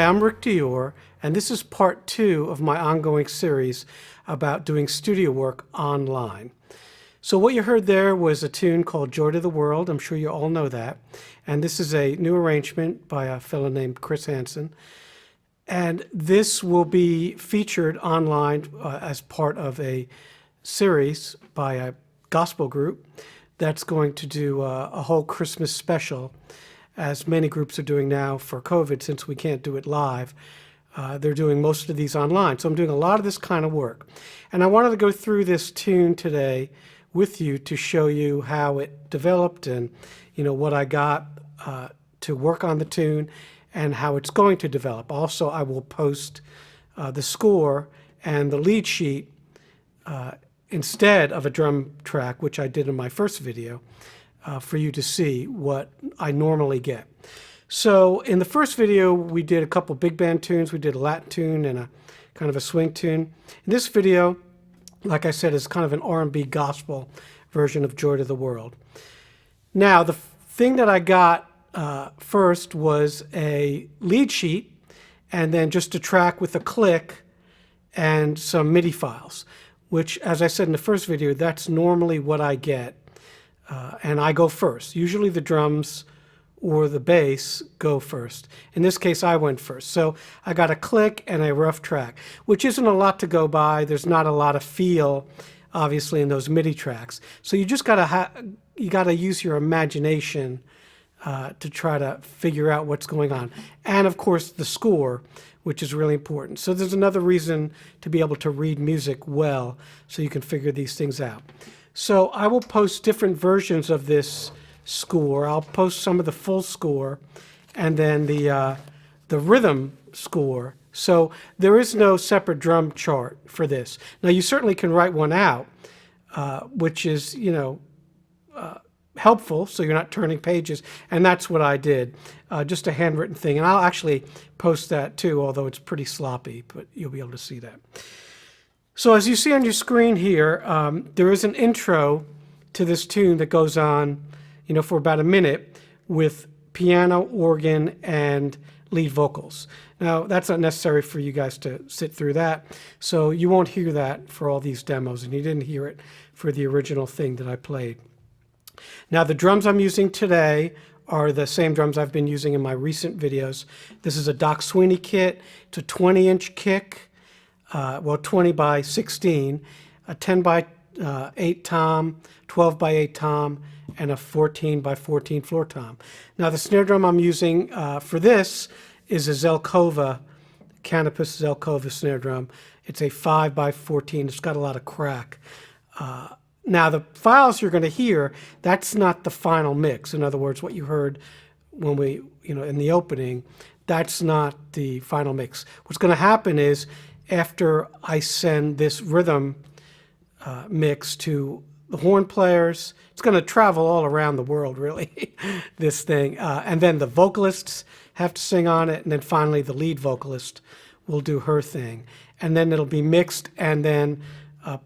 I'm Rick Dior, and this is part 2 of my ongoing series about doing studio work online. So what you heard there was a tune called Joy to the World. I'm sure you all know that. And this is a new arrangement by a fellow named Chris Hansen. And this will be featured online as part of a series by a gospel group that's going to do a whole Christmas special, as many groups are doing now for COVID, since we can't do it live. They're doing most of these online. So I'm doing a lot of this kind of work. And I wanted to go through this tune today with you to show you how it developed and, what I got to work on the tune and how it's going to develop. Also, I will post the score and the lead sheet instead of a drum track, which I did in my first video, for you to see what I normally get. So in the first video, we did a couple big band tunes. We did a Latin tune and a kind of a swing tune. In this video, like I said, is kind of an R&B gospel version of Joy to the World. Now, the thing that I got first was a lead sheet and then just a track with a click and some MIDI files, which, as I said in the first video, that's normally what I get. And I go first. Usually the drums or the bass go first. In this case, I went first. So I got a click and a rough track, which isn't a lot to go by. There's not a lot of feel, obviously, in those MIDI tracks. So you just gotta use your imagination to try to figure out what's going on. And of course, the score, which is really important. So there's another reason to be able to read music well, so you can figure these things out. So I will post different versions of this score. I'll post some of the full score and then the rhythm score. So there is no separate drum chart for this. Now you certainly can write one out, which is, helpful, so you're not turning pages, and that's what I did, just a handwritten thing. And I'll actually post that too, although it's pretty sloppy, but you'll be able to see that. So as you see on your screen here, there is an intro to this tune that goes on, for about a minute with piano, organ, and lead vocals. Now, that's not necessary for you guys to sit through that, so you won't hear that for all these demos, and you didn't hear it for the original thing that I played. Now, the drums I'm using today are the same drums I've been using in my recent videos. This is a Doc Sweeney kit. It's a 20-inch kick. 20 by 16, a 10 by 8 tom, 12 by 8 tom, and a 14 by 14 floor tom. Now the snare drum I'm using for this is a Zelkova, Canopus Zelkova snare drum. It's a 5 by 14. It's got a lot of crack. Now the files you're going to hear, that's not the final mix. In other words, what you heard when we, in the opening, that's not the final mix. What's going to happen is, after I send this rhythm mix to the horn players, it's going to travel all around the world, really, this thing. And then the vocalists have to sing on it, and then finally the lead vocalist will do her thing. And then it'll be mixed and then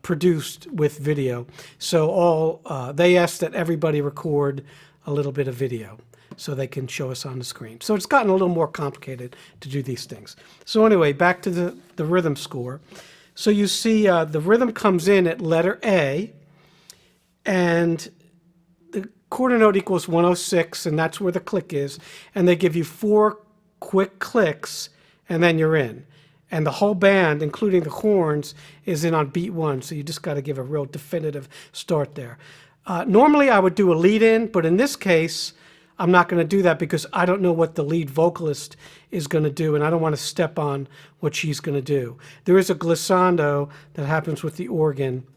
produced with video. So they asked that everybody record a little bit of video so they can show us on the screen. So it's gotten a little more complicated to do these things. So anyway, back to the rhythm score. So you see the rhythm comes in at letter A, and the quarter note equals 106, and that's where the click is. And they give you 4 quick clicks, and then you're in. And the whole band, including the horns, is in on beat 1, so you just got to give a real definitive start there. Normally I would do a lead in, but in this case, I'm not going to do that because I don't know what the lead vocalist is going to do, and I don't want to step on what she's going to do. There is a glissando that happens with the organ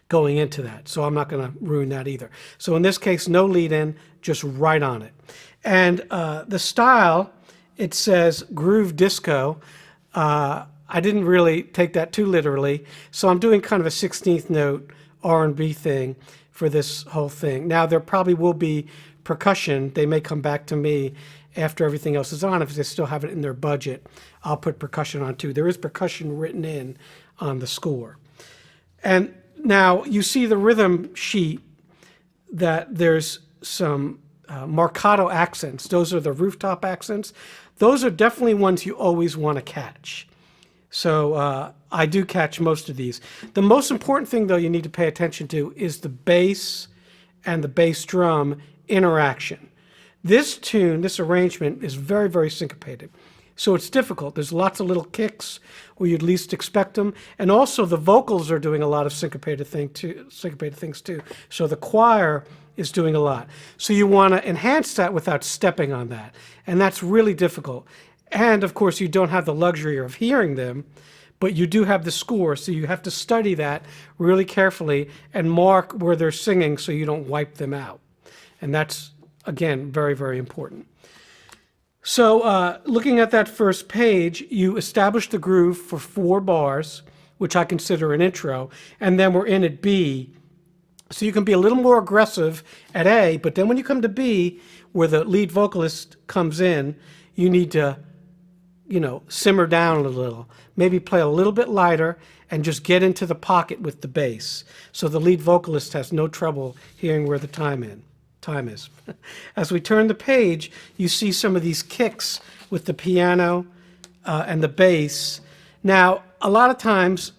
going into that, so I'm not going to ruin that either. So in this case, no lead in, just right on it. And the style, it says groove disco. I didn't really take that too literally, so I'm doing kind of a 16th note R&B thing for this whole thing. Now, there probably will be percussion. They may come back to me after everything else is on. If they still have it in their budget, I'll put percussion on too. There is percussion written in on the score. And now you see the rhythm sheet that there's some marcato accents. Those are the rooftop accents. those are definitely ones you always want to catch. So I do catch most of these. The most important thing, though, you need to pay attention to is the bass and the bass drum interaction. This tune, this arrangement, is very, very syncopated. So it's difficult. There's lots of little kicks where you'd least expect them. And also the vocals are doing a lot of syncopated things too. So the choir is doing a lot. So you want to enhance that without stepping on that. And that's really difficult. And of course, you don't have the luxury of hearing them, but you do have the score. So you have to study that really carefully and mark where they're singing so you don't wipe them out. And that's, again, very, very important. So looking at that first page, you establish the groove for 4 bars, which I consider an intro, and then we're in at B. So you can be a little more aggressive at A, but then when you come to B, where the lead vocalist comes in, you need to, simmer down a little. Maybe play a little bit lighter and just get into the pocket with the bass. So the lead vocalist has no trouble hearing where the time is. As we turn the page, you see some of these kicks with the piano and the bass. Now, a lot of times,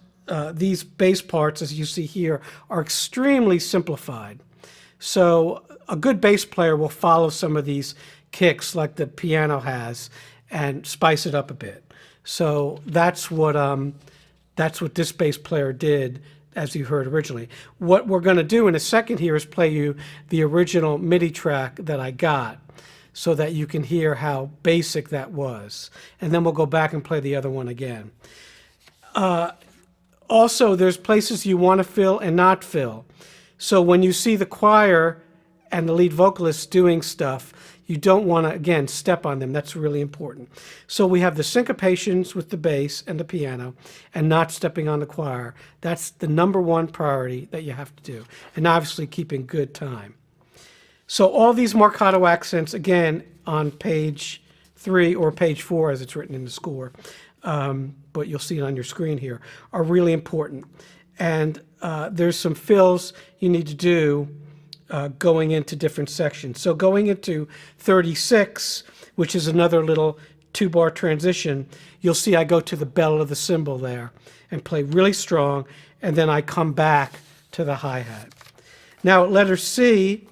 these bass parts, as you see here, are extremely simplified. So a good bass player will follow some of these kicks like the piano has and spice it up a bit. So that's what this bass player did, as you heard originally. What we're going to do in a second here is play you the original MIDI track that I got so that you can hear how basic that was. And then we'll go back and play the other one again. Also, there's places you want to fill and not fill. So when you see the choir and the lead vocalist doing stuff, you don't want to, again, step on them. That's really important. So we have the syncopations with the bass and the piano and not stepping on the choir. That's the #1 priority that you have to do. And obviously keeping good time. So all these marcato accents, again, on page 3 or page 4 as it's written in the score, but you'll see it on your screen here, are really important. And there's some fills you need to do going into different sections. So going into 36, which is another little 2-bar transition, you'll see I go to the bell of the cymbal there and play really strong, and then I come back to the hi-hat. Now at letter C,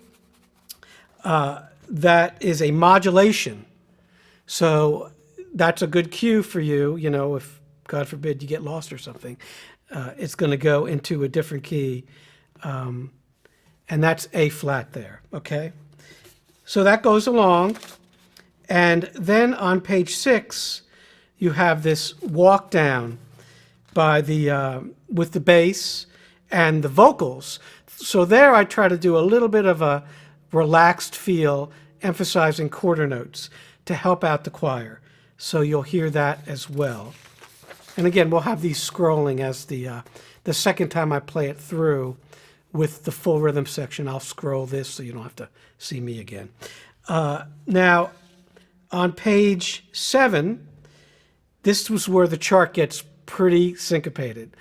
that is a modulation. So that's a good cue for you, if, God forbid, you get lost or something. It's going to go into a different key. And that's A flat there, okay? So that goes along. And then on page 6, you have this walk down by with the bass and the vocals. So there I try to do a little bit of a relaxed feel, emphasizing quarter notes to help out the choir. So you'll hear that as well. And again, we'll have these scrolling as the second time I play it through. With the full rhythm section, I'll scroll this so you don't have to see me again. Now, on page 7, this was where the chart gets pretty syncopated.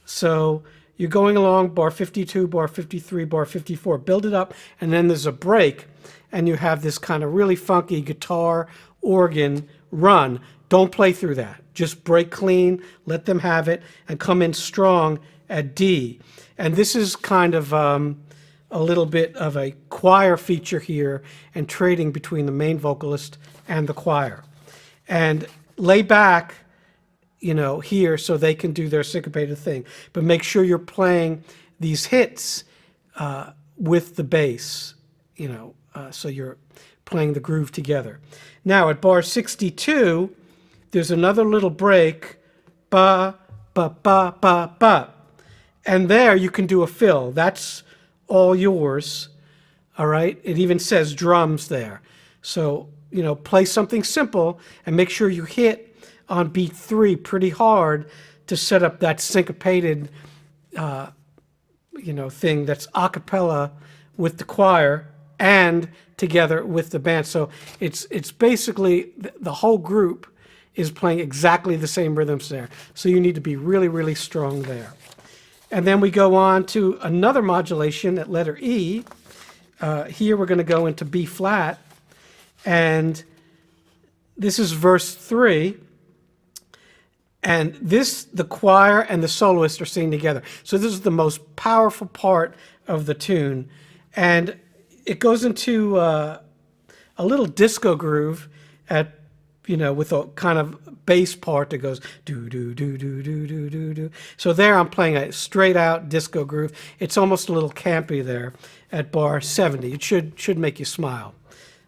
So you're going along bar 52, bar 53, bar 54, build it up, and then there's a break, and you have this kind of really funky guitar, organ run. Don't play through that. Just break clean, let them have it, and come in strong at D. And this is kind of a little bit of a choir feature here and trading between the main vocalist and the choir. And lay back, here so they can do their syncopated thing. But make sure you're playing these hits with the bass, so you're playing the groove together. Now at bar 62, there's another little break, ba, ba, ba, ba, ba. And there you can do a fill. That's all yours, all right? It even says drums there. So, play something simple and make sure you hit on beat 3 pretty hard to set up that syncopated, thing that's a cappella with the choir and together with the band. So it's basically the whole group is playing exactly the same rhythms there. So you need to be really, really strong there. And then we go on to another modulation at letter E. Here we're going to go into B flat. And this is verse 3. And this, the choir and the soloist are singing together. So this is the most powerful part of the tune. And it goes into a little disco groove at, with a kind of bass part that goes do, do, do, do, do, do, do, do. So there I'm playing a straight out disco groove. It's almost a little campy there at bar 70. It should make you smile.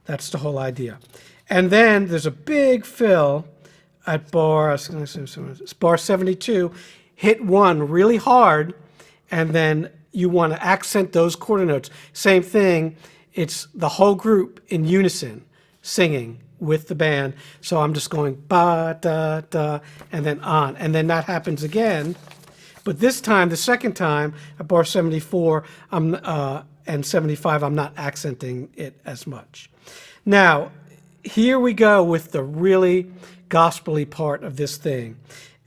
That's the whole idea. And then there's a big fill at bar 72, hit 1 really hard, and then you want to accent those quarter notes. Same thing, it's the whole group in unison singing with the band. So I'm just going ba da da and then on, and then that happens again. But this time, the second time at bar 74 and 75, I'm not accenting it as much. Now, here we go with the really gospel-y part of this thing.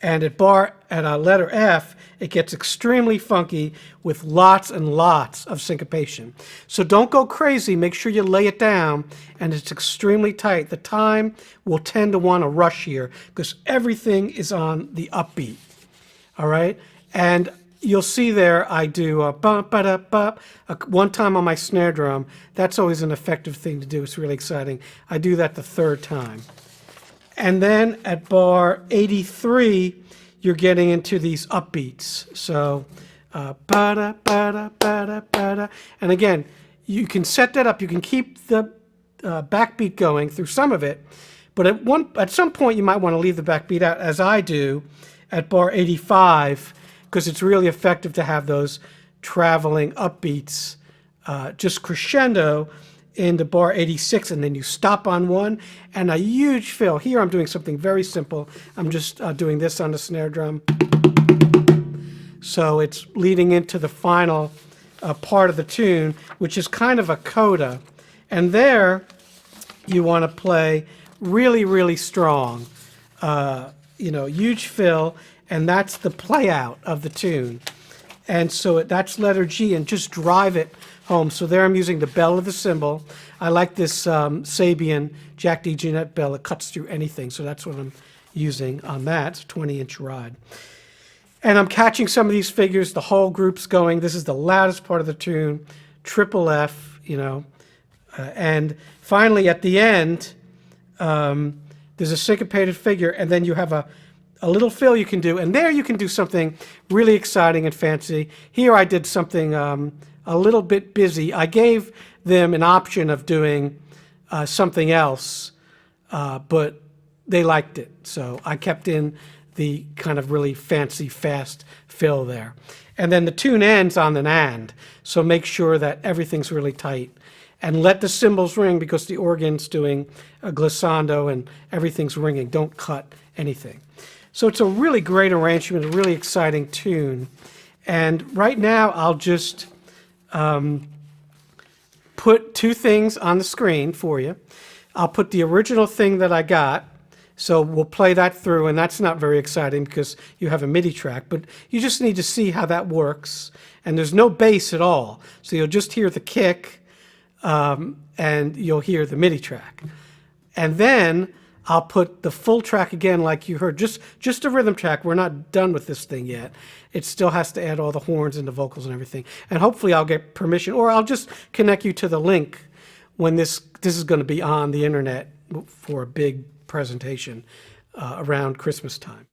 And at letter F, it gets extremely funky with lots and lots of syncopation. So don't go crazy. Make sure you lay it down, and it's extremely tight. The time will tend to want to rush here because everything is on the upbeat. All right? And you'll see there I do a bump, ba da bump, one time on my snare drum. That's always an effective thing to do. It's really exciting. I do that the third time. And then at bar 83, you're getting into these upbeats. So, ba-da, ba-da, ba-da, ba-da. And again, you can set that up. You can keep the backbeat going through some of it, but at some point you might want to leave the backbeat out, as I do at bar 85, because it's really effective to have those traveling upbeats just crescendo into bar 86, and then you stop on one, and a huge fill. Here I'm doing something very simple. I'm just doing this on the snare drum. So it's leading into the final part of the tune, which is kind of a coda. And there you want to play really, really strong, huge fill, and that's the play out of the tune. And so that's letter G, and just drive it home. So there I'm using the bell of the cymbal. I like this Sabian Jack D. Jeanette bell. It cuts through anything, so that's what I'm using on that. It's a 20-inch ride. And I'm catching some of these figures. The whole group's going. This is the loudest part of the tune, triple F, and finally at the end, there's a syncopated figure, and then you have a little fill you can do, and there you can do something really exciting and fancy. Here I did something a little bit busy. I gave them an option of doing something else, but they liked it, so I kept in the kind of really fancy, fast fill there. And then the tune ends on an and, so make sure that everything's really tight. And let the cymbals ring because the organ's doing a glissando and everything's ringing. Don't cut anything. So it's a really great arrangement, a really exciting tune. And right now I'll just put two things on the screen for you. I'll put the original thing that I got. So we'll play that through, and that's not very exciting because you have a MIDI track, but you just need to see how that works. And there's no bass at all. So you'll just hear the kick, and you'll hear the MIDI track. And then I'll put the full track again like you heard, just a rhythm track. We're not done with this thing yet. It still has to add all the horns and the vocals and everything. And hopefully I'll get permission, or I'll just connect you to the link when this is going to be on the internet for a big presentation around Christmas time.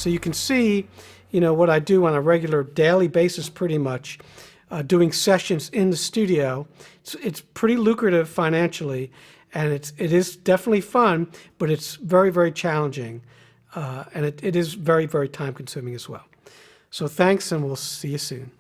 So you can see, what I do on a regular daily basis pretty much, doing sessions in the studio. It's pretty lucrative financially, and it is definitely fun, but it's very, very challenging, and it is very, very time consuming as well. So thanks, and we'll see you soon.